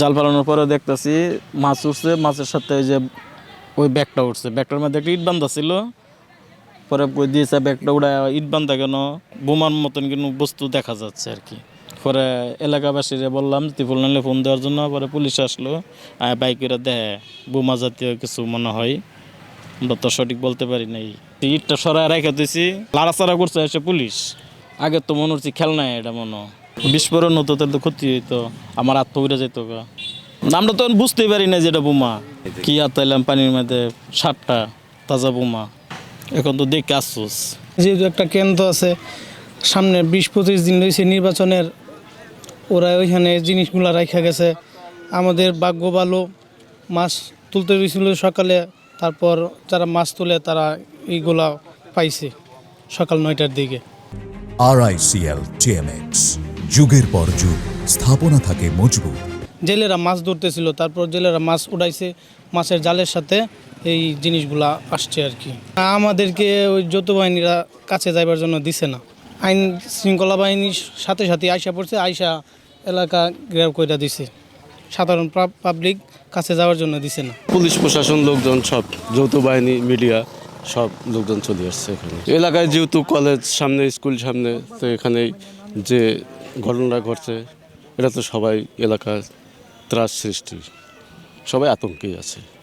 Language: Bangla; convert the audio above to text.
জাল ফেলানোর পরে দেখতেছি মাছ উঠছে, মাছের সাথে ওই যে ওই ব্যাগটা উঠছে, ব্যাগটার মধ্যে একটা ইট বান্ধা ছিল। পরে কই দিয়েছে ব্যাগটা উড়ায়, ইট বান্ধা কেন, বোমার মতন কোনো বস্তু দেখা যাচ্ছে আর কি। পরে এলাকাবাসীরা বললাম ত্রিপল নাইলে ফোন দেওয়ার জন্য, পরে পুলিশ আসলো, বাইকেরা দেখে বোমা জাতীয় কিছু মনে হয়, আমরা তো সঠিক বলতে পারি নাই। ইটটা সরাই রেখে দিয়েছি, লাড়াচাড়া করছে এসে পুলিশ। আগে তো মনে হচ্ছে খেলনা, এটা মনে বিস্ফোরণ হতো তাহলে তো ক্ষতি হইতো, আমার হাত উড়ে যেত। আমরা তখন বুঝতেই পারি না যে এটা বোমা। কি আতাইলাম পানির মধ্যে 7টা তাজা বোমা, এখন তো দেখে আসছোস। যেহেতু একটা কেন্দ্র আছে সামনে, 20-25 দিন রয়েছে নির্বাচনের, ওরা ওইখানে জিনিসগুলো রাখা গেছে। আমাদের ভাগ্য ভালো, মাছ তুলতে গেছিল সকালে, তারপর যারা মাছ তুলে তারা এইগুলা পাইছে সকাল 9টার দিকে। RICL TMX, যুগের পর যুগ স্থাপনা থাকে মজবুত। জেলেরা মাছ ধরতেছিল, তারপর জেলেরা মাছ উঠাইছে, মাছের জালের সাথে এই জিনিসগুলা আসছে আর কি। আমাদেরকে ওই যৌথ বাহিনীরা কাছে যাইবার জন্য দিছে না, আইন শৃঙ্খলা বাহিনীর সাথে সাথে আইসা পড়ছে, আইসা এলাকা ঘেরাও করে দিছে, সাধারণ পাবলিক কাছে যাওয়ার জন্য দিছে না। পুলিশ প্রশাসন লোকজন সব, যৌথ বাহিনী, মিডিয়া সব লোকজন চলে আসছে এখানে এলাকায়। যেহেতু কলেজ সামনে, স্কুল সামনে, তো এখানেই যে ঘটনাটা ঘটছে, এটা তো সবাই এলাকার ত্রাস সৃষ্টি, সবাই আতঙ্কেই আছে।